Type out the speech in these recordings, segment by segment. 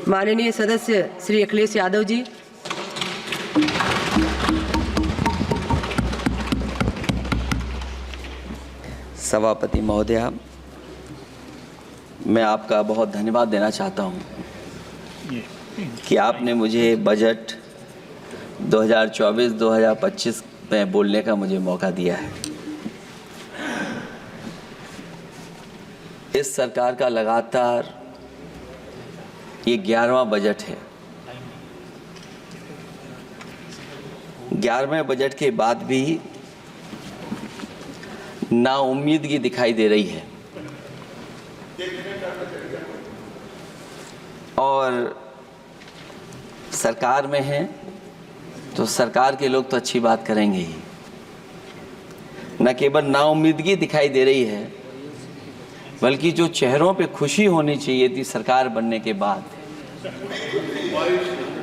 माननीय सदस्य श्री अखिलेश यादव जी। सभापति महोदया, मैं आपका बहुत धन्यवाद देना चाहता हूं कि आपने मुझे बजट 2024-2025 में बोलने का मुझे मौका दिया है। इस सरकार का लगातार ये 11वां बजट है। 11वें बजट के बाद भी नाउम्मीदगी दिखाई दे रही है और सरकार में हैं तो सरकार के लोग तो अच्छी बात करेंगे ही, न केवल नाउम्मीदगी दिखाई दे रही है बल्कि जो चेहरों पे खुशी होनी चाहिए थी सरकार बनने के बाद,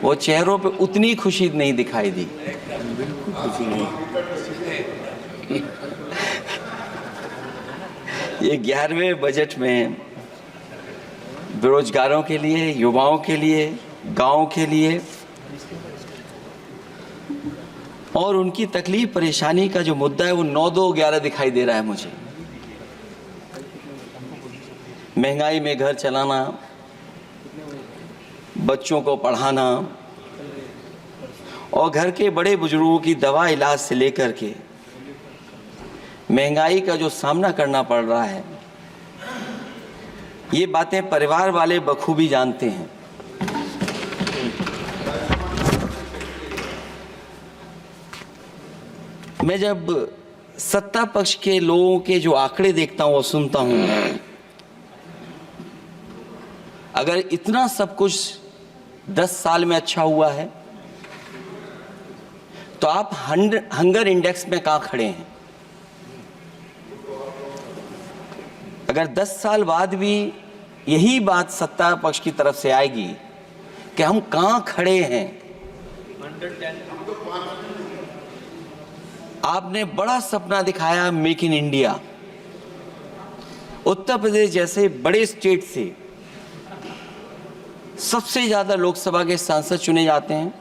वो चेहरों पे उतनी खुशी नहीं दिखाई दी। ये 11वें बजट में बेरोजगारों के लिए, युवाओं के लिए, गांव के लिए और उनकी तकलीफ परेशानी का जो मुद्दा है वो 9-2-11 दिखाई दे रहा है मुझे। महंगाई में घर चलाना, बच्चों को पढ़ाना और घर के बड़े बुजुर्गों की दवा इलाज से लेकर के महंगाई का जो सामना करना पड़ रहा है, ये बातें परिवार वाले बखूबी जानते हैं। मैं जब सत्ता पक्ष के लोगों के जो आंकड़े देखता हूं और सुनता हूं, अगर इतना सब कुछ 10 साल में अच्छा हुआ है तो आप हंगर इंडेक्स में कहां खड़े हैं? अगर 10 साल बाद भी यही बात सत्ता पक्ष की तरफ से आएगी कि हम कहां खड़े हैं। आपने बड़ा सपना दिखाया make in India. Uttar Pradesh जैसे बड़े स्टेट से सबसे ज्यादा लोकसभा के सांसद चुने जाते हैं।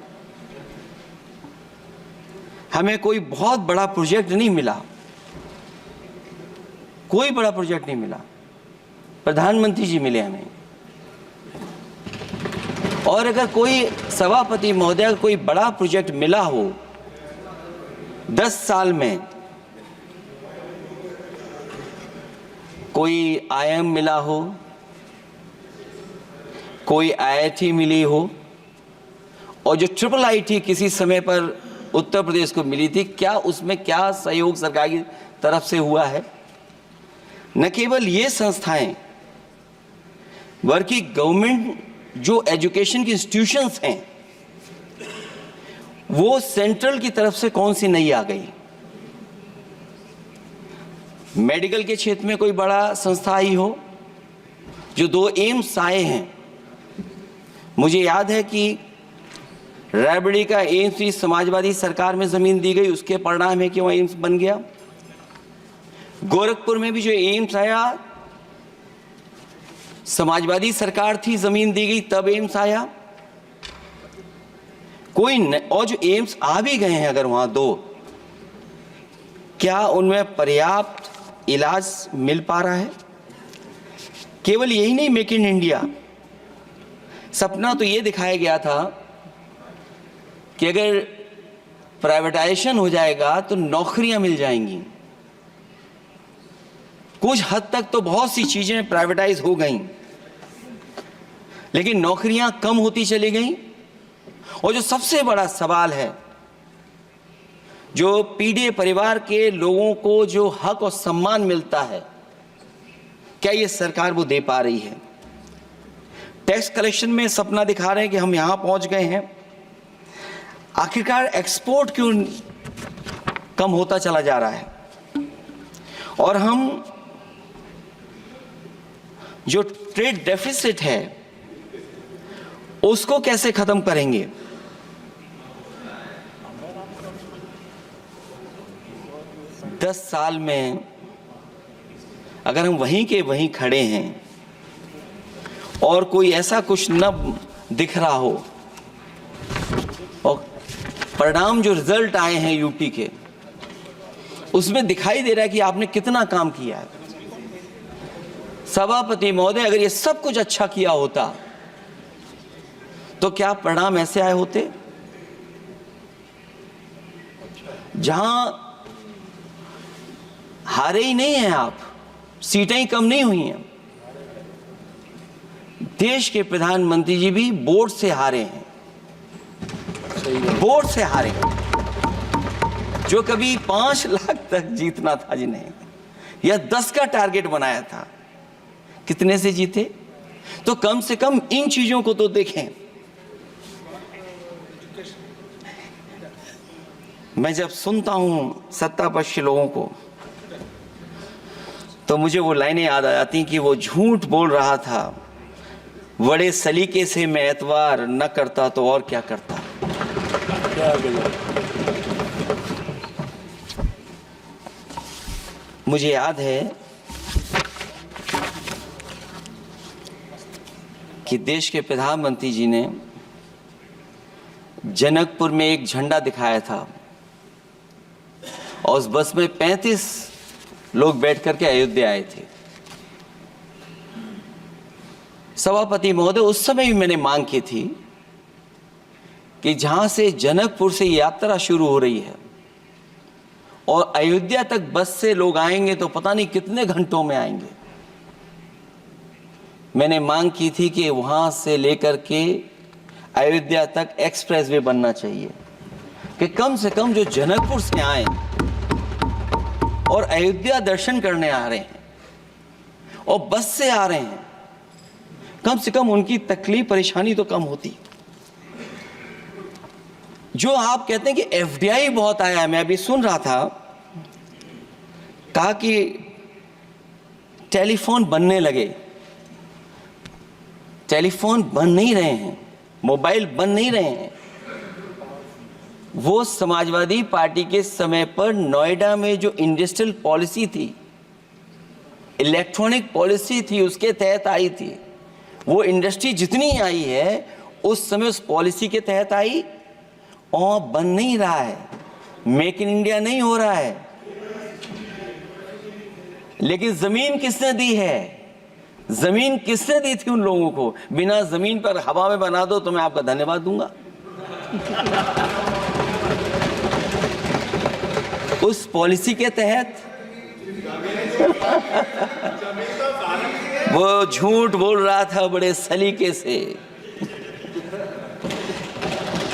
हमें कोई बहुत बड़ा प्रोजेक्ट नहीं मिला, कोई बड़ा प्रोजेक्ट नहीं मिला, प्रधानमंत्री जी मिले हमें। और अगर कोई सभापति महोदय को कोई बड़ा प्रोजेक्ट मिला हो 10 साल में, कोई आईआईएम मिला हो, कोई आईआईटी मिली हो और जो ट्रिपल आईटी किसी समय पर उत्तर प्रदेश को मिली थी, क्या उसमें क्या सहयोग सरकार की तरफ से हुआ है? न केवल ये संस्थाएं बल्कि गवर्नमेंट जो एजुकेशन की इंस्टीट्यूशंस हैं वो सेंट्रल की तरफ से कौन सी नई आ गई? मेडिकल के क्षेत्र में कोई बड़ा संस्था आई हो? जो 2 एम्स आए हैं, मुझे याद है कि रायबरेली का एम्स भी समाजवादी सरकार में जमीन दी गई, उसके परिणाम है कि वह एम्स बन गया। गोरखपुर में भी जो एम्स आया, समाजवादी सरकार थी, जमीन दी गई, तब एम्स आया। और जो एम्स आ भी गए हैं अगर वहां 2, क्या उनमें पर्याप्त इलाज मिल पा रहा है? केवल यही नहीं, मेक इन इंडिया सपना तो ये दिखाया गया था कि अगर प्राइवेटाइजेशन हो जाएगा तो नौकरियां मिल जाएंगी। कुछ हद तक तो बहुत सी चीजें प्राइवेटाइज हो गईं, लेकिन नौकरियां कम होती चली गईं। और जो सबसे बड़ा सवाल है, जो पीड़ित परिवार के लोगों को जो हक और सम्मान मिलता है, क्या ये सरकार वो दे पा रही है? टैक्स कलेक्शन में सपना दिखा रहे हैं कि हम यहां पहुंच गए हैं, आखिरकार एक्सपोर्ट क्यों कम होता चला जा रहा है? और हम जो ट्रेड डेफिसिट है उसको कैसे खत्म करेंगे? दस साल में अगर हम वहीं के वहीं खड़े हैं और कोई ऐसा कुछ न दिख रहा हो और परिणाम जो रिजल्ट आए हैं यूपी के, उसमें दिखाई दे रहा है कि आपने कितना काम किया है। सभापति महोदय, अगर ये सब कुछ अच्छा किया होता तो क्या परिणाम ऐसे आए होते? जहां हारे ही नहीं हैं आप, सीटें ही कम नहीं हुई हैं। देश के प्रधानमंत्री जी भी वोट से हारे हैं, वोट से हारे। जो कभी 5 लाख तक जीतना था जिन्हें, या 10 का टारगेट बनाया था, कितने से जीते? तो कम से कम इन चीजों को तो देखें। मैं जब सुनता हूं सत्तापक्ष लोगों को तो मुझे वो लाइनें याद आ जाती कि वो झूठ बोल रहा था, बड़े सलीके से मैं एतवार न करता तो और क्या करता। मुझे याद है कि देश के प्रधानमंत्री जी ने जनकपुर में एक झंडा दिखाया था और उस बस में 35 लोग बैठ करके अयोध्या आए थे। सभापति महोदय, उस समय भी मैंने मांग की थी कि जहां से जनकपुर से यात्रा शुरू हो रही है और अयोध्या तक बस से लोग आएंगे तो पता नहीं कितने घंटों में आएंगे। मैंने मांग की थी कि वहां से लेकर के अयोध्या तक एक्सप्रेसवे बनना चाहिए कि कम से कम जो जनकपुर से आए और अयोध्या दर्शन करने आ रहे हैं और बस से आ रहे हैं, कम से कम उनकी तकलीफ परेशानी तो कम होती। जो आप कहते हैं कि एफडीआई बहुत आया है, मैं अभी सुन रहा था, कहा कि टेलीफोन बनने लगे। टेलीफोन बन नहीं रहे हैं, मोबाइल बन नहीं रहे हैं। वो समाजवादी पार्टी के समय पर नोएडा में जो इंडस्ट्रियल पॉलिसी थी, इलेक्ट्रॉनिक पॉलिसी थी, उसके तहत आई थी। वो इंडस्ट्री जितनी आई है उस समय उस पॉलिसी के तहत आई और बन नहीं रहा है। मेक इन इंडिया नहीं हो रहा है। लेकिन जमीन किसने दी है? जमीन किसने दी थी उन लोगों को? बिना जमीन पर हवा में बना दो तो मैं आपका धन्यवाद दूंगा। उस पॉलिसी के तहत वो झूठ बोल रहा था बड़े सलीके से।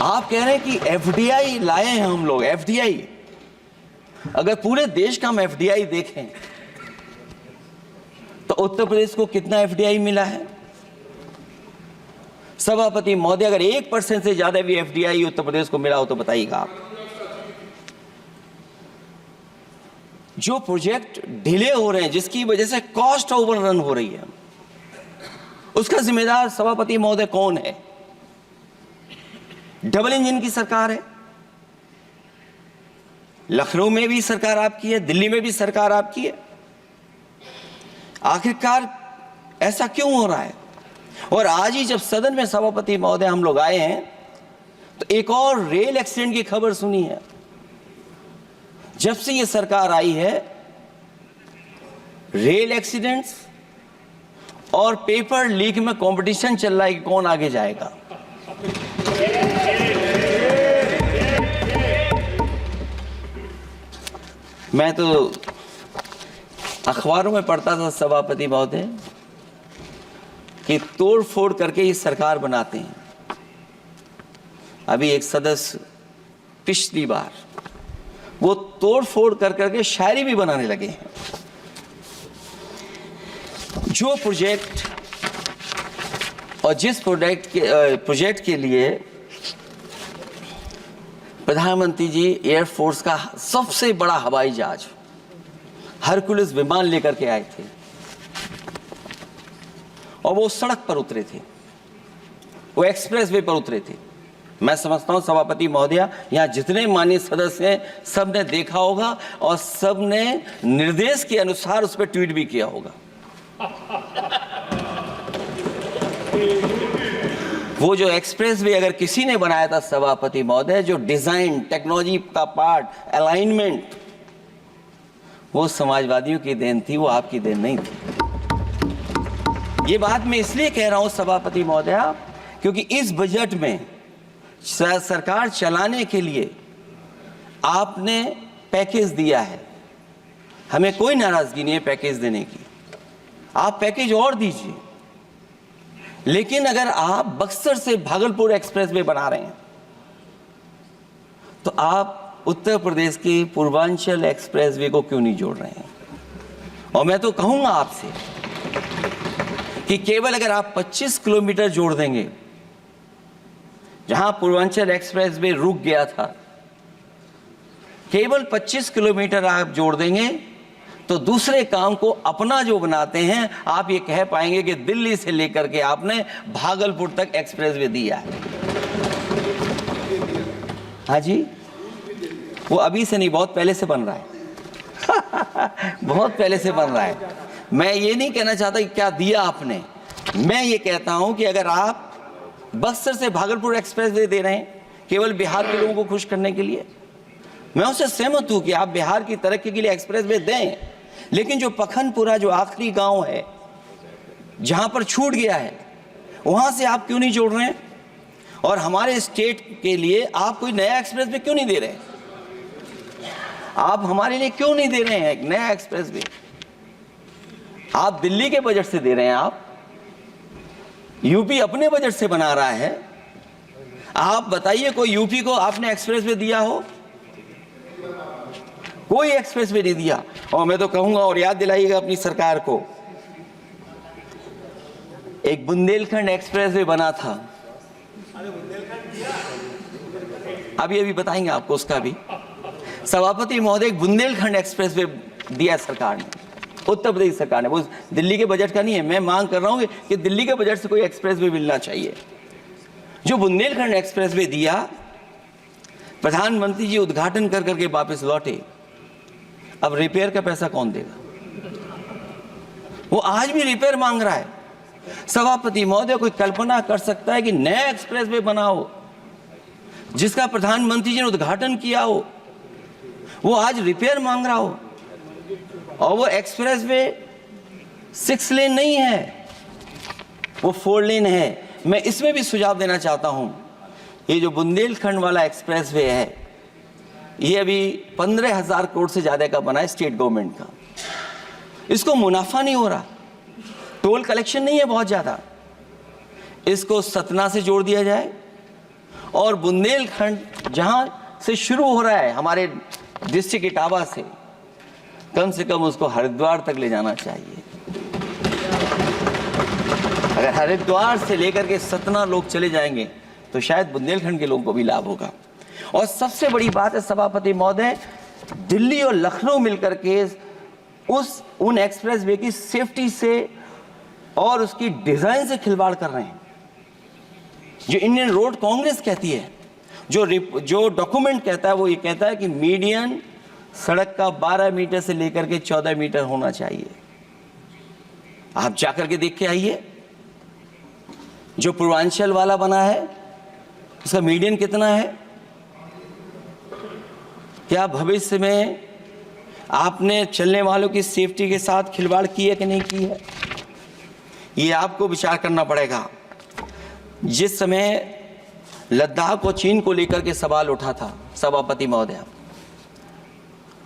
आप कह रहे हैं कि एफडीआई लाए हैं हम लोग। एफडीआई, अगर पूरे देश का हम एफडीआई देखें तो उत्तर प्रदेश को कितना एफडीआई मिला है? सभापति महोदय, अगर 1% से ज्यादा भी एफडीआई उत्तर प्रदेश को मिला हो तो बताइएगा आप। जो प्रोजेक्ट डिले हो रहे हैं, जिसकी वजह से कॉस्ट ओवररन हो रही है, उसका जिम्मेदार सभापति महोदय कौन है? डबल इंजन की सरकार है। लखनऊ में भी सरकार आपकी है, दिल्ली में भी सरकार आपकी है। आखिरकार ऐसा क्यों हो रहा है? और आज ही जब सदन में सभापति महोदय हम लोग आए हैं तो एक और रेल एक्सीडेंट की खबर सुनी है। जब से ये सरकार आई है, रेल एक्सीडेंट्स और पेपर लीक में कंपटीशन चल रहा है कि कौन आगे जाएगा। मैं तो अखबारों में पढ़ता था सभापति महोदय कि तोड़ फोड़ करके ये सरकार बनाते हैं। अभी एक सदस्य पिछली बार वो तोड़ फोड़ कर करके शायरी भी बनाने लगे हैं। जो प्रोजेक्ट और जिस प्रोजेक्ट के लिए प्रधानमंत्री जी एयरफोर्स का सबसे बड़ा हवाई जहाज हरकुलिस विमान लेकर के आए थे और वो सड़क पर उतरे थे, वो एक्सप्रेसवे पर उतरे थे। मैं समझता हूं सभापति महोदय, यहां जितने माननीय सदस्य हैं सब ने देखा होगा और सब ने निर्देश के अनुसार उस पर ट्वीट भी किया होगा। वो जो एक्सप्रेस वे अगर किसी ने बनाया था सभापति महोदय, जो डिजाइन, टेक्नोलॉजी का पार्ट, अलाइनमेंट, वो समाजवादियों की देन थी, वो आपकी देन नहीं थी। ये बात मैं इसलिए कह रहा हूं सभापति महोदय, क्योंकि इस बजट में सरकार चलाने के लिए आपने पैकेज दिया है। हमें कोई नाराजगी नहीं है पैकेज देने की, आप पैकेज और दीजिए। लेकिन अगर आप बक्सर से भागलपुर एक्सप्रेस वे बना रहे हैं, तो आप उत्तर प्रदेश की पूर्वांचल एक्सप्रेस वे को क्यों नहीं जोड़ रहे हैं? और मैं तो कहूंगा आपसे कि केवल अगर आप 25 किलोमीटर जोड़ देंगे, जहां पूर्वांचल एक्सप्रेस वे रुक गया था, केवल 25 किलोमीटर आप जोड़ देंगे, तो दूसरे काम को अपना जो बनाते हैं, आप ये कह पाएंगे कि दिल्ली से लेकर के आपने भागलपुर तक एक्सप्रेस वे दिया है। हाँ जी, वो अभी से नहीं, बहुत पहले से बन रहा है। बहुत पहले से बन रहा है। मैं ये नहीं कहना चाहता कि क्या दिया आपने, मैं ये कहता हूं कि अगर आप बक्सर से भागलपुर एक्सप्रेस वे दे रहे हैं केवल बिहार के लोगों को खुश करने के लिए, मैं उससे सहमत हूं कि आप बिहार की तरक्की के लिए एक्सप्रेस वे दें, लेकिन जो पखनपुरा, जो आखिरी गांव है जहां पर छूट गया है, वहां से आप क्यों नहीं जोड़ रहे हैं? और हमारे स्टेट के लिए आप कोई नया एक्सप्रेस वे क्यों नहीं दे रहे हैं? आप हमारे लिए क्यों नहीं दे रहे हैं एक नया एक्सप्रेस वे? आप दिल्ली के बजट से दे रहे हैं, आप यूपी अपने बजट से बना रहा है। आप बताइए कोई यूपी को आपने एक्सप्रेस वे दिया हो? कोई एक्सप्रेस वे नहीं दिया। और मैं तो कहूंगा, और याद दिलाइएगा अपनी सरकार को, एक बुंदेलखंड एक्सप्रेस वे बना था, अभी बताएंगे आपको उसका भी। सभापति महोदय, एक बुंदेलखंड एक्सप्रेस वे दिया सरकार ने, उत्तर प्रदेश सरकार ने, वो दिल्ली के बजट का नहीं है। मैं मांग कर रहा हूं कि दिल्ली के बजट से कोई एक्सप्रेस वे मिलना चाहिए। जो बुंदेलखंड एक्सप्रेस वे दिया, प्रधानमंत्री जी उद्घाटन कर करके वापस लौटे। अब रिपेयर का पैसा कौन देगा? वो आज भी रिपेयर मांग रहा है। सभापति महोदय, कोई कल्पना कर सकता है कि नया एक्सप्रेस वे बना हो जिसका प्रधानमंत्री जी ने उद्घाटन किया हो, वो आज रिपेयर मांग रहा हो? और वो एक्सप्रेस वे 6 लेन नहीं है, वो 4 लेन है। मैं इसमें भी सुझाव देना चाहता हूं, ये जो बुंदेलखंड वाला एक्सप्रेस वे है, ये अभी 15,000 करोड़ से ज्यादा का बना है स्टेट गवर्नमेंट का। इसको मुनाफा नहीं हो रहा, टोल कलेक्शन नहीं है बहुत ज्यादा। इसको सतना से जोड़ दिया जाए, और बुंदेलखंड जहां से शुरू हो रहा है हमारे डिस्ट्रिक्ट इटावा से कम उसको हरिद्वार तक ले जाना चाहिए। अगर हरिद्वार से लेकर के सतना लोग चले जाएंगे तो शायद बुंदेलखंड के लोगों को भी लाभ होगा। और सबसे बड़ी बात है सभापति महोदय, दिल्ली और लखनऊ मिलकर के उन एक्सप्रेस वे की सेफ्टी से और उसकी डिजाइन से खिलवाड़ कर रहे हैं। जो इंडियन रोड कांग्रेस कहती है, जो डॉक्यूमेंट कहता है, वो ये कहता है कि मीडियन सड़क का 12 मीटर से लेकर के 14 मीटर होना चाहिए। आप जाकर के देख के आइए, जो पूर्वांचल वाला बना है उसका मीडियन कितना है? क्या भविष्य में आपने चलने वालों की सेफ्टी के साथ खिलवाड़ की है कि नहीं की है? ये आपको विचार करना पड़ेगा। जिस समय लद्दाख और चीन को लेकर के सवाल उठा था सभापति महोदय,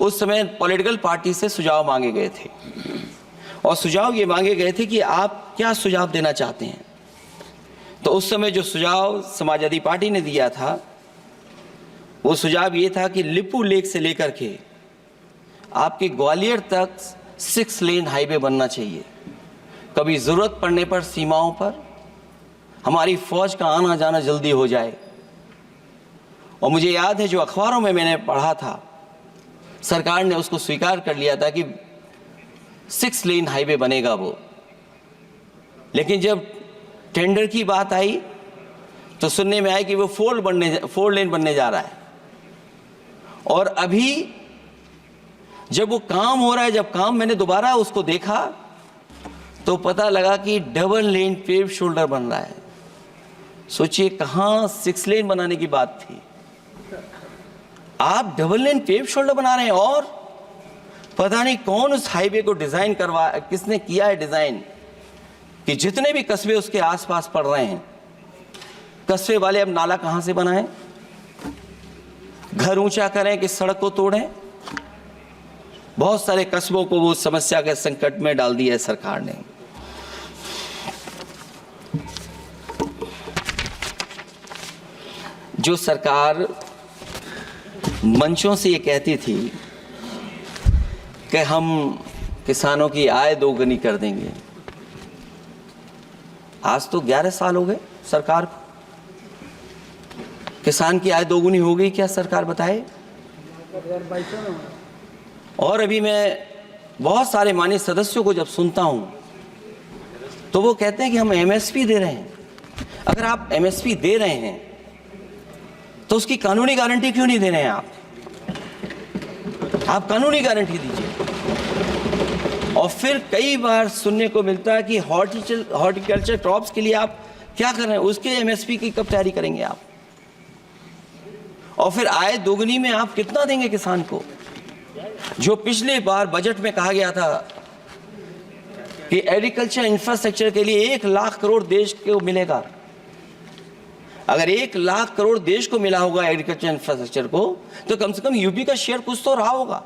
उस समय पॉलिटिकल पार्टी से सुझाव मांगे गए थे, और सुझाव ये मांगे गए थे कि आप क्या सुझाव देना चाहते हैं। तो उस समय जो सुझाव समाजवादी पार्टी ने दिया था, वो सुझाव ये था कि लिपू लेक से लेकर के आपके ग्वालियर तक 6 लेन हाईवे बनना चाहिए। कभी जरूरत पड़ने पर सीमाओं पर हमारी फौज का आना जाना जल्दी हो जाए। और मुझे याद है, जो अखबारों में मैंने पढ़ा था, सरकार ने उसको स्वीकार कर लिया था कि 6 लेन हाईवे बनेगा वो। लेकिन जब टेंडर की बात आई तो सुनने में आया कि वो 4 लेन बनने जा रहा है। और अभी जब वो काम हो रहा है, जब काम मैंने दोबारा उसको देखा तो पता लगा कि डबल लेन पेव शोल्डर बन रहा है। सोचिए कहां 6 लेन बनाने की बात थी, आप डबल लेन पेव शोल्डर बना रहे हैं। और पता नहीं कौन उस हाईवे को डिजाइन किसने किया है डिजाइन, कि जितने भी कस्बे उसके आसपास पड़ रहे हैं, कस्बे वाले अब नाला कहां से बनाएं, घर ऊंचा करें कि सड़क को तोड़ें। बहुत सारे कस्बों को वो समस्या के संकट में डाल दिया है सरकार ने। जो सरकार मंचों से ये कहती थी कि हम किसानों की आय दोगुनी कर देंगे, आज तो 11 साल हो गए सरकार को। किसान की आय दोगुनी हो गई क्या सरकार बताए? और अभी मैं बहुत सारे माननीय सदस्यों को जब सुनता हूं तो वो कहते हैं कि हम एमएसपी दे रहे हैं। अगर आप एमएसपी दे रहे हैं तो उसकी कानूनी गारंटी क्यों नहीं दे रहे हैं? आप कानूनी गारंटी दीजिए। और फिर कई बार सुनने को मिलता है कि हॉर्टिकल्चर क्रॉप्स के लिए आप क्या कर रहे हैं, उसके एमएसपी की कब तैयारी करेंगे आप? और फिर आय दोगुनी में आप कितना देंगे किसान को? जो पिछले बार बजट में कहा गया था कि एग्रीकल्चर इंफ्रास्ट्रक्चर के लिए 1 लाख करोड़ देश को मिलेगा। अगर 1 लाख करोड़ देश को मिला होगा एग्रीकल्चर इंफ्रास्ट्रक्चर को, तो कम से कम यूपी का शेयर कुछ तो रहा होगा।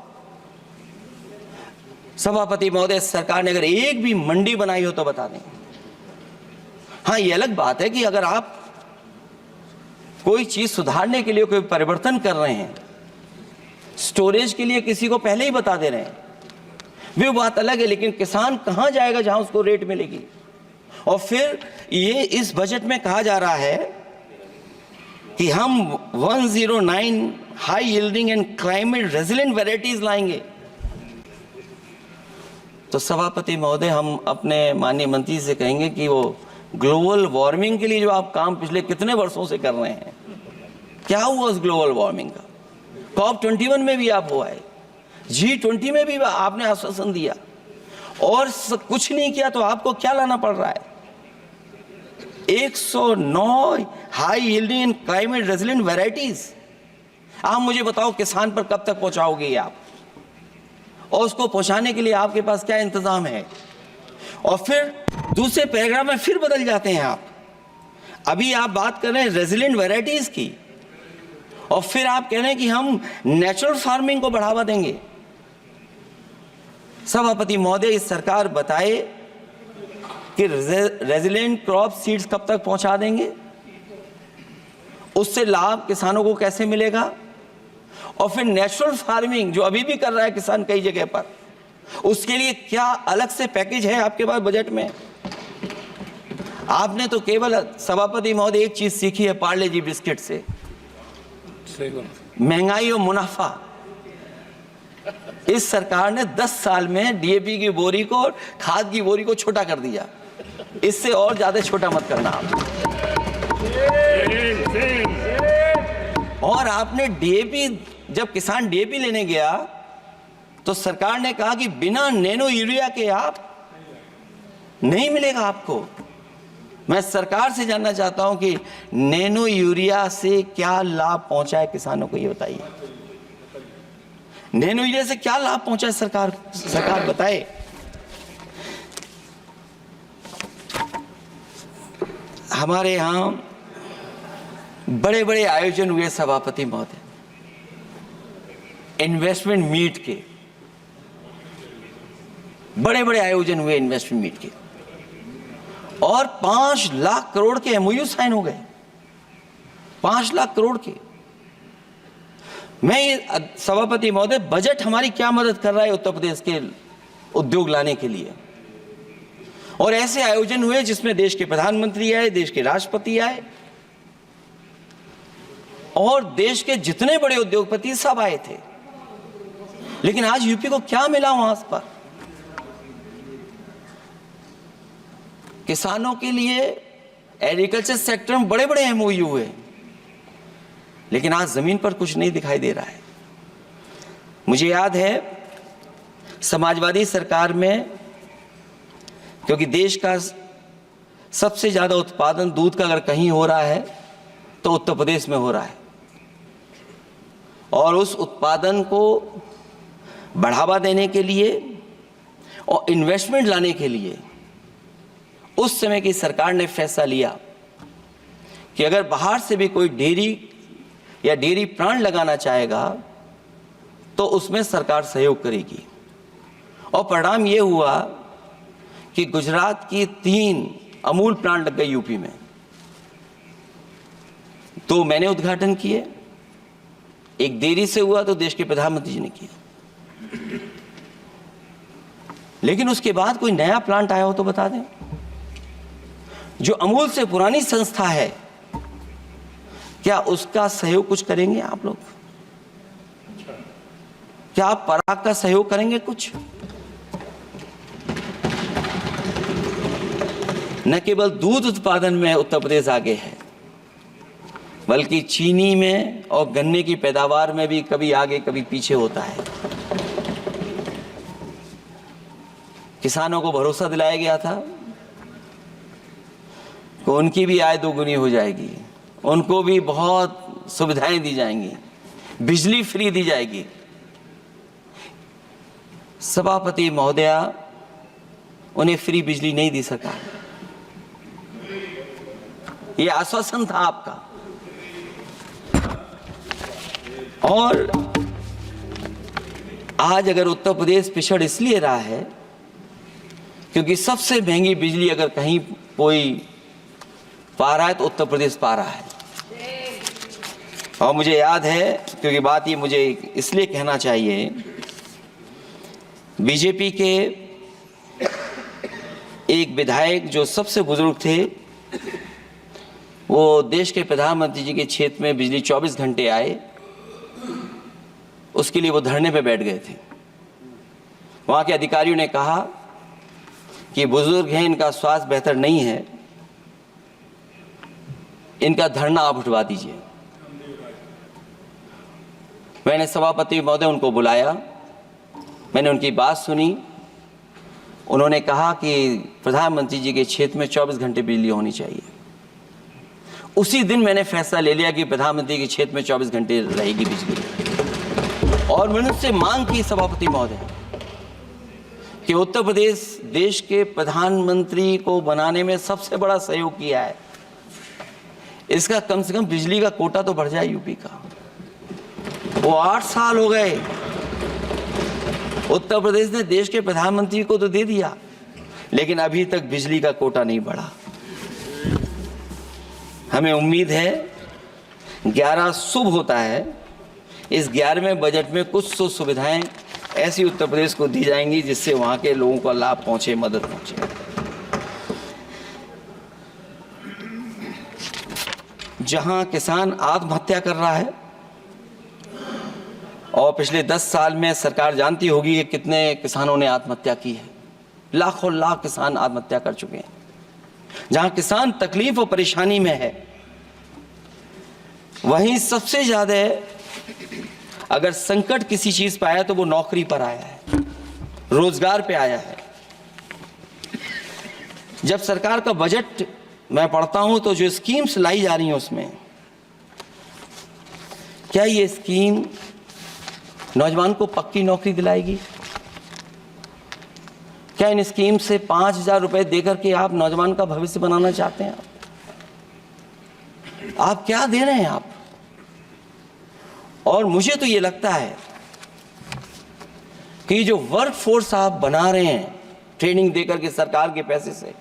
सभापति महोदय, सरकार ने अगर एक भी मंडी बनाई हो तो बता दें। हाँ, ये अलग बात है कि अगर आप कोई चीज सुधारने के लिए कोई परिवर्तन कर रहे हैं, स्टोरेज के लिए किसी को पहले ही बता दे रहे हैं, वो बात अलग है। लेकिन किसान कहां जाएगा जहां उसको रेट मिलेगी? और फिर ये इस बजट में कहा जा रहा है कि हम 109 high yielding and climate resilient varieties लाएंगे। तो सभापति महोदय, हम अपने माननीय मंत्री से कहेंगे कि वो ग्लोबल वार्मिंग के लिए जो आप काम पिछले कितने वर्षों से कर रहे हैं, क्या हुआ उस ग्लोबल वार्मिंग का? COP21 में भी आप हुआ है, G20 में भी आपने आश्वासन दिया, और कुछ नहीं किया। तो आपको क्या लाना पड़ रहा है? 109 high yielding and climate resilient varieties. आप मुझे बताओ किसान पर कब तक पहुंचाओगे आप, और उसको पहुंचाने के लिए आपके पास क्या इंतजाम है? और फिर दूसरे पैराग्राफ में फिर बदल जाते हैं आप। अभी आप बात कर रहे हैं रेजिलेंट वैरायटीज की, और फिर आप कह रहे हैं कि हम नेचुरल फार्मिंग को बढ़ावा देंगे। सभापति महोदय, इस सरकार बताए कि रेजिलेंट क्रॉप सीड्स कब तक पहुंचा देंगे, उससे लाभ किसानों को कैसे मिलेगा? और फिर नेचुरल फार्मिंग जो अभी भी कर रहा है किसान कई जगह पर, उसके लिए क्या अलग से पैकेज है आपके पास बजट में? आपने तो केवल सभापति महोदय एक चीज सीखी है पार्ले जी बिस्किट से, महंगाई और मुनाफा। इस सरकार ने 10 साल में डीएपी की बोरी को, खाद की बोरी को छोटा कर दिया। इससे और ज्यादा छोटा मत करना आप। और आपने डीएपी, जब किसान डीएपी लेने गया तो सरकार ने कहा कि बिना नैनो यूरिया के आप नहीं मिलेगा आपको। मैं सरकार से जानना चाहता हूं कि नैनो यूरिया से क्या लाभ पहुंचा है किसानों को, ये बताइए। नैनो यूरिया से क्या लाभ पहुंचा है सरकार बताए। हमारे यहां बड़े बड़े आयोजन हुए सभापति महोदय, इन्वेस्टमेंट मीट के बड़े बड़े आयोजन हुए इन्वेस्टमेंट मीट के, और 5 लाख करोड़ के एमओयू साइन हो गए, 5 लाख करोड़ के। मैं ये सभापति महोदय, बजट हमारी क्या मदद कर रहा है उत्तर प्रदेश के उद्योग लाने के लिए? और ऐसे आयोजन हुए जिसमें देश के प्रधानमंत्री आए, देश के राष्ट्रपति आए, और देश के जितने बड़े उद्योगपति सब आए थे। लेकिन आज यूपी को क्या मिला वहां पर? किसानों के लिए एग्रीकल्चर सेक्टर में बड़े बड़े एमओयू हुए, लेकिन आज जमीन पर कुछ नहीं दिखाई दे रहा है। मुझे याद है समाजवादी सरकार में, क्योंकि देश का सबसे ज़्यादा उत्पादन दूध का अगर कहीं हो रहा है तो उत्तर प्रदेश में हो रहा है, और उस उत्पादन को बढ़ावा देने के लिए और इन्वेस्टमेंट लाने के लिए उस समय की सरकार ने फैसला लिया कि अगर बाहर से भी कोई डेयरी या डेयरी प्लांट लगाना चाहेगा तो उसमें सरकार सहयोग करेगी। और परिणाम ये हुआ कि गुजरात की 3 अमूल प्लांट लग गए यूपी में। तो मैंने उद्घाटन किए, एक देरी से हुआ तो देश के प्रधानमंत्री जी ने किया, लेकिन उसके बाद कोई नया प्लांट आया हो तो बता दें। जो अमूल से पुरानी संस्था है, क्या उसका सहयोग कुछ करेंगे आप लोग? क्या आप पराग का सहयोग करेंगे कुछ? न केवल दूध उत्पादन में उत्तर प्रदेश आगे है, बल्कि चीनी में और गन्ने की पैदावार में भी कभी आगे कभी पीछे होता है। किसानों को भरोसा दिलाया गया था कि उनकी भी आय दोगुनी हो जाएगी, उनको भी बहुत सुविधाएं दी जाएंगी, बिजली फ्री दी जाएगी। सभापति महोदया, उन्हें फ्री बिजली नहीं दी सरकार। ये आश्वासन था आपका। और आज अगर उत्तर प्रदेश पिछड़ इसलिए रहा है क्योंकि सबसे महंगी बिजली अगर कहीं कोई पा रहा है तो उत्तर प्रदेश पा रहा है। और मुझे याद है, क्योंकि बात ये मुझे इसलिए कहना चाहिए, बीजेपी के एक विधायक जो सबसे बुजुर्ग थे, वो देश के प्रधानमंत्री जी के क्षेत्र में बिजली 24 घंटे आए, उसके लिए वो धरने पे बैठ गए थे। वहाँ के अधिकारियों ने कहा कि बुजुर्ग हैं, इनका स्वास्थ्य बेहतर नहीं है, इनका धरना आप उठवा दीजिए। मैंने सभापति महोदय उनको बुलाया, मैंने उनकी बात सुनी। उन्होंने कहा कि प्रधानमंत्री जी के क्षेत्र में 24 घंटे बिजली होनी चाहिए। उसी दिन मैंने फैसला ले लिया कि प्रधानमंत्री के क्षेत्र में 24 घंटे रहेगी बिजली। और मैंने उससे मांग की सभापति महोदय कि उत्तर प्रदेश देश के प्रधानमंत्री को बनाने में सबसे बड़ा सहयोग किया है, इसका कम से कम बिजली का कोटा तो बढ़ जाए यूपी का। वो 8 साल हो गए, उत्तर प्रदेश ने देश के प्रधानमंत्री को तो दे दिया, लेकिन अभी तक बिजली का कोटा नहीं बढ़ा। हमें उम्मीद है 11 शुभ होता है, इस 11वें बजट में कुछ तो सुविधाएं ऐसी उत्तर प्रदेश को दी जाएंगी जिससे वहां के लोगों को लाभ पहुंचे, मदद पहुंचे। जहां किसान आत्महत्या कर रहा है, और पिछले 10 साल में सरकार जानती होगी कि कितने किसानों ने आत्महत्या की है, लाखों लाख किसान आत्महत्या कर चुके हैं। जहां किसान तकलीफ और परेशानी में है, वहीं सबसे ज्यादा अगर संकट किसी चीज पर आया तो वो नौकरी पर आया है, रोजगार पे आया है। जब सरकार का बजट मैं पढ़ता हूं तो जो स्कीम्स लाई जा रही हैं उसमें, क्या ये स्कीम नौजवान को पक्की नौकरी दिलाएगी? क्या इन स्कीम से 5,000 रुपए देकर के आप नौजवान का भविष्य बनाना चाहते हैं? आप क्या दे रहे हैं आप? और मुझे तो ये लगता है कि जो वर्क फोर्स आप बना रहे हैं ट्रेनिंग देकर के सरकार के पैसे से,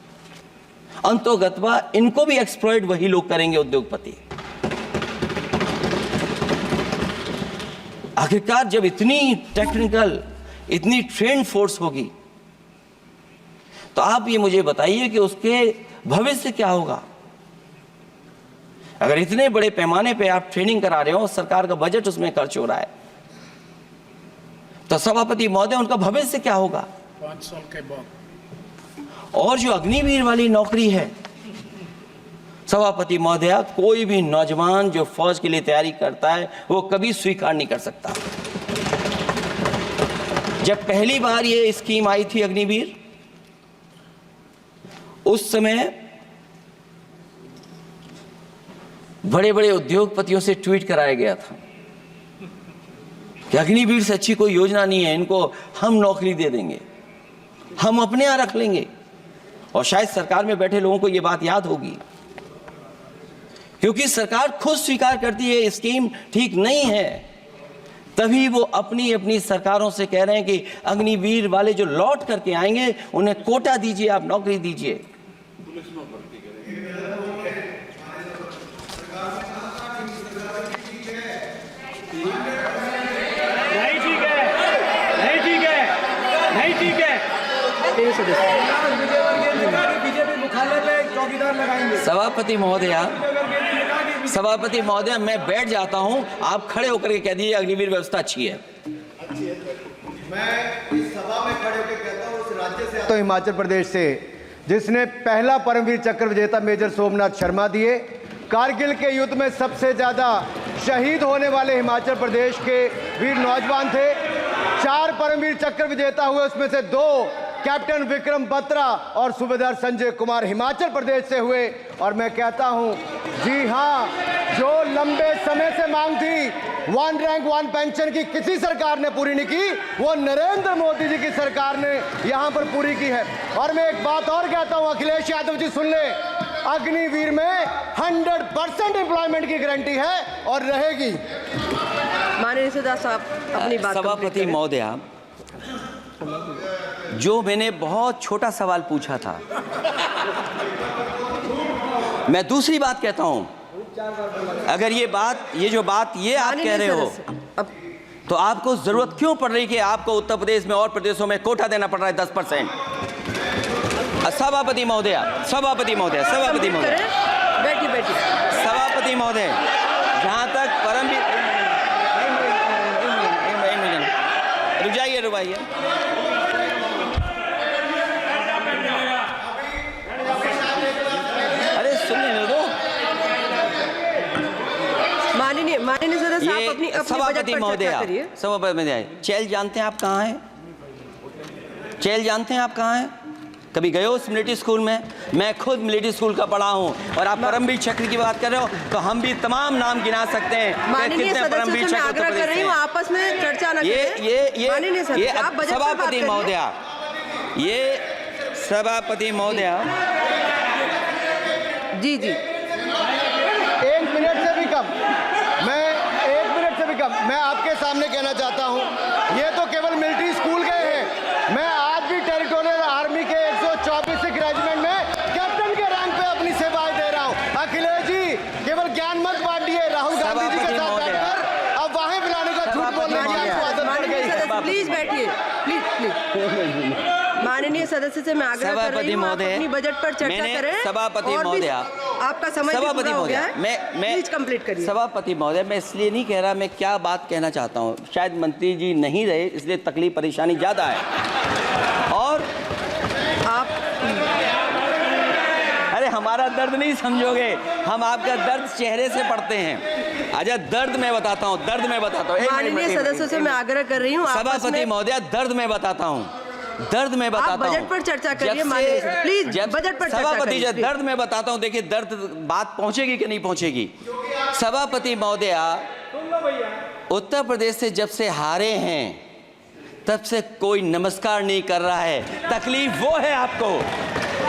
अंतोगत्वा इनको भी एक्सप्लॉइट वही लोग करेंगे, उद्योगपति। आखिरकार जब इतनी टेक्निकल, इतनी ट्रेन फोर्स होगी, तो आप ये मुझे बताइए कि उसके भविष्य क्या होगा। अगर इतने बड़े पैमाने पे आप ट्रेनिंग करा रहे हो, सरकार का बजट उसमें खर्च हो रहा है, तो सभापति महोदय उनका भविष्य क्या होगा 5 साल के बाद? और जो अग्निवीर वाली नौकरी है, सभापति महोदय, कोई भी नौजवान जो फौज के लिए तैयारी करता है वो कभी स्वीकार नहीं कर सकता। जब पहली बार ये स्कीम आई थी अग्निवीर, उस समय बड़े बड़े उद्योगपतियों से ट्वीट कराया गया था कि अग्निवीर से अच्छी कोई योजना नहीं है, इनको हम नौकरी दे देंगे, हम अपने यहाँ रख लेंगे। और शायद सरकार में बैठे लोगों को ये बात याद होगी, क्योंकि सरकार खुद स्वीकार करती है स्कीम ठीक नहीं है, तभी वो अपनी अपनी सरकारों से कह रहे हैं कि अग्निवीर वाले जो लौट करके आएंगे उन्हें कोटा दीजिए, आप नौकरी दीजिए। नहीं ठीक है, नहीं ठीक है, नहीं ठीक है। बीजेपी मुख्यालय पे चौकीदार लगाएंगे। सभापति महोदय, मैं बैठ जाता हूं, आप खड़े होकर के कह दीजिए अग्निवीर व्यवस्था अच्छी है। मैं इस सभा में खड़े होकर कहता हूं, उस राज्य से तो हिमाचल प्रदेश से जिसने पहला परमवीर चक्र विजेता मेजर सोमनाथ शर्मा दिए, कारगिल के युद्ध में सबसे ज्यादा शहीद होने वाले हिमाचल प्रदेश के वीर नौजवान थे। 4 परमवीर चक्र विजेता हुए, उसमें से 2 कैप्टन विक्रम बत्रा और सूबेदार संजय कुमार हिमाचल प्रदेश से हुए। और मैं कहता हूं, जी हां, जो लंबे समय से मांग थी 1 रैंक 1 पेंशन की, किसी सरकार ने पूरी नहीं की, वो नरेंद्र मोदी जी की सरकार ने यहां पर पूरी की है। और मैं एक बात और कहता हूं, अखिलेश यादव जी सुन ले, अग्निवीर में 100% एम्प्लॉयमेंट की गारंटी है और रहेगी। माननीय सदस्य साहब अपनी बात सभापति महोदया, जो मैंने बहुत छोटा सवाल पूछा था, मैं दूसरी बात कहता हूं, अगर ये जो बात आप कह रहे हो, तो आपको जरूरत क्यों पड़ रही कि आपको उत्तर प्रदेश में और प्रदेशों में कोटा देना पड़ रहा है 10%? सभापति महोदय, जहां तक परमवीर, रुक जाइए, अरे सुनने दो। माननीय सदस्य साहब अपनी सभापति महोदय, चेल जानते हैं आप कहाँ हैं? चेल जानते हैं आप कहाँ हैं? कभी गए हो उस मिलिट्री स्कूल में? मैं खुद मिलिट्री स्कूल का पढ़ा हूँ। और आप परमवीर चक्र की बात कर रहे हो, तो हम भी तमाम नाम गिना सकते हैं। माननीय सदस्य से मैं आग्रह कर रही हूँ, आपस में चर्चा न करें। ये सभापति महोदया, जी 1 मिनट से भी कम, मैं आपके सामने कहना चाहता हूं, ये तो केवल मिलिट्री स्कूल गए हैं। मैं आज भी टेरिटोरियल आर्मी के 124 रेजिमेंट में कैप्टन के रैंक पे अपनी सेवाएं दे रहा हूं। अखिलेश जी, केवल ज्ञान मत बांटिए, राहुल गांधी जी के साथ बैठकर अब वहां बुलाने का झूठ बोलने की आपको आदत पड़ गई। प्लीज बैठिए, प्लीज। माननीय सदस्य से मैं आग्रह कर रही हूं, आप अपनी बजट पर चर्चा करें। सभापति महोदय, आपका समय पूरा हो गया है, प्लीज कंप्लीट करिए। सभापति महोदय, मैं इसलिए नहीं कह रहा, मैं क्या बात कहना चाहता हूँ, शायद मंत्री जी नहीं रहे इसलिए तकलीफ परेशानी ज्यादा है। और आप अरे हमारा दर्द नहीं समझोगे, हम आपका दर्द चेहरे से पढ़ते हैं। अच्छा, दर्द मैं बताता हूँ। माननीय सदस्यों से मैं आग्रह कर रही हूँ, सभापति महोदय, दर्द मैं बताता हूँ। आप बजट पर चर्चा करिए, प्लीज बजट पर चर्चा सभापति, दर्द मैं बताता हूँ। देखिए, दर्द बात पहुंचेगी कि नहीं पहुंचेगी। सभापति महोदय, उत्तर प्रदेश से जब से हारे हैं तब से कोई नमस्कार नहीं कर रहा है। तकलीफ वो है आपको।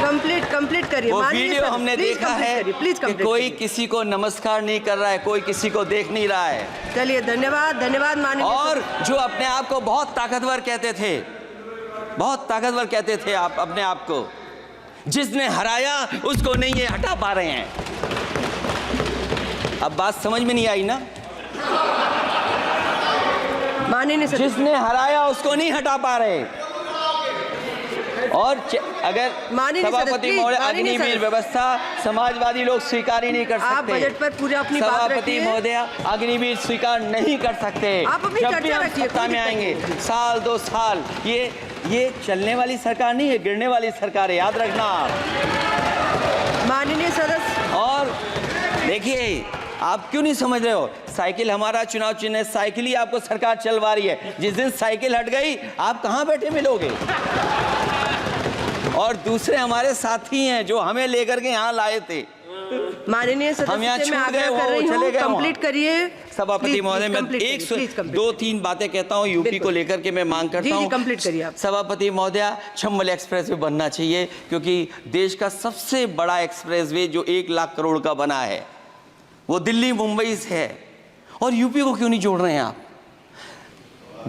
कंप्लीट करिए। वो वीडियो हमने देखा है कि कोई किसी को नमस्कार नहीं कर रहा है, कोई किसी को देख नहीं रहा है। चलिए, धन्यवाद माननीय। और जो अपने आप को बहुत ताकतवर कहते थे, आप अपने आप को, जिसने हराया उसको नहीं ये हटा पा रहे हैं। अब बात समझ में नहीं आई ना? माननीय जिसने हराया उसको नहीं हटा पा रहे। और अगर सभापति महोदय, अग्निवीर व्यवस्था समाजवादी लोग स्वीकार ही नहीं कर सकते। आप बजट पर पूरी अपनी बात रखिए। सभापति महोदय, अग्निवीर स्वीकार नहीं कर सकते। आप अपनी चर्चा रखिए। सत्ता में आएंगे 1 2 साल, ये चलने वाली सरकार नहीं है, गिरने वाली सरकार है, याद रखना आप। माननीय सदस्य, और देखिए, आप क्यों नहीं समझ रहे हो? साइकिल हमारा चुनाव चिन्ह है, साइकिल ही आपको सरकार चलवा रही है। जिस दिन साइकिल हट गई, आप कहां बैठे मिलोगे? और दूसरे हमारे साथी हैं जो हमें लेकर के यहाँ लाए थे, माननीय हम यहाँ सदस्य मैं छूट गए, आग्रह वो कर रही चले हूँ, गए वहाँ। कंप्लीट करिए। सभापति Please, महोदय, please, मैं complete करिए, please complete। 2-3 बातें कहता हूँ यूपी को बिल्कुल। लेकर के मैं मांग करता जी, हूँ। complete करिए आप। सभापति महोदय, चंबल एक्सप्रेसवे बनना चाहिए, क्योंकि देश का सबसे बड़ा एक्सप्रेसवे जो 1 लाख करोड़ का बना है वो दिल्ली मुंबई से है, और यूपी को क्यों नहीं जोड़ रहे हैं आप?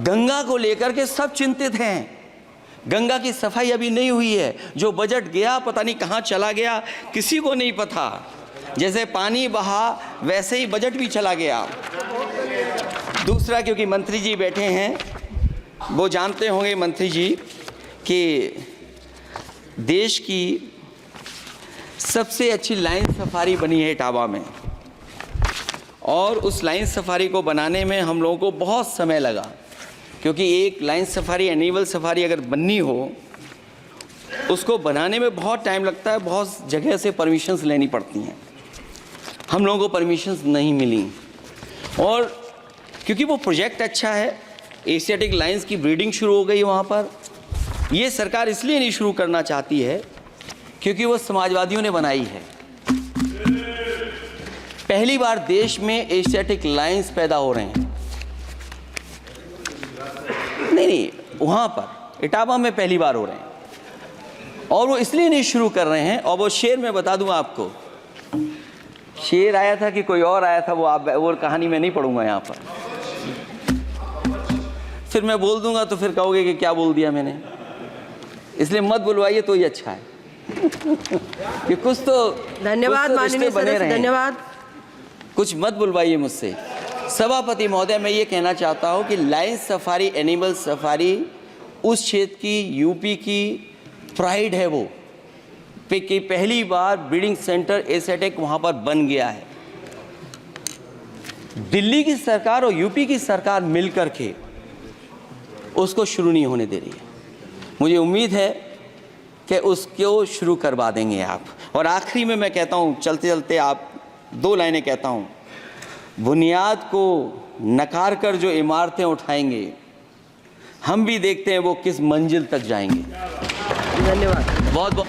गंगा को लेकर के सब चिंतित हैं, गंगा की सफाई अभी नहीं हुई है। जो बजट गया पता नहीं कहाँ चला गया, किसी को नहीं पता। जैसे पानी बहा वैसे ही बजट भी चला गया। दूसरा, क्योंकि मंत्री जी बैठे हैं, वो जानते होंगे मंत्री जी कि देश की सबसे अच्छी लाइन सफारी बनी है इटावा में, और उस लाइन सफारी को बनाने में हम लोगों को बहुत समय लगा, क्योंकि एक लाइन सफारी, एनिमल सफारी अगर बननी हो, उसको बनाने में बहुत टाइम लगता है, बहुत जगह से परमिशंस लेनी पड़ती हैं। हम लोगों को परमिशंस नहीं मिली, और क्योंकि वो प्रोजेक्ट अच्छा है, एशियाटिक लाइन्स की ब्रीडिंग शुरू हो गई वहाँ पर। ये सरकार इसलिए नहीं शुरू करना चाहती है क्योंकि वो समाजवादियों ने बनाई है। पहली बार देश में एशियाटिक लाइन्स पैदा हो रहे हैं। नहीं, वहाँ पर इटावा में पहली बार हो रहे हैं, और वो इसलिए नहीं शुरू कर रहे हैं। और वो शेर मैं बता दूं आपको, शेर आया था कि कोई और आया था, वो कहानी मैं नहीं पढ़ूंगा यहाँ पर, फिर मैं बोल दूंगा तो फिर कहोगे कि क्या बोल दिया मैंने, इसलिए मत बुलवाइए तो ही अच्छा है। कि कुछ तो धन्यवाद माननीय सदस्य, धन्यवाद। कुछ मत बुलवाइए मुझसे। सभापति महोदय, मैं ये कहना चाहता हूँ कि लाइन सफारी, एनिमल सफारी उस क्षेत्र की, यूपी की प्राइड है वो, कि पहली बार ब्रीडिंग सेंटर एशियाटिक वहाँ पर बन गया है। दिल्ली की सरकार और यूपी की सरकार मिलकर के उसको शुरू नहीं होने दे रही है। मुझे उम्मीद है कि उसको शुरू करवा देंगे आप। और आखिरी में मैं कहता हूँ, चलते चलते आप 2 लाइनें कहता हूँ, बुनियाद को नकार कर जो इमारतें उठाएंगे, हम भी देखते हैं वो किस मंजिल तक जाएंगे। धन्यवाद। बहुत बहुत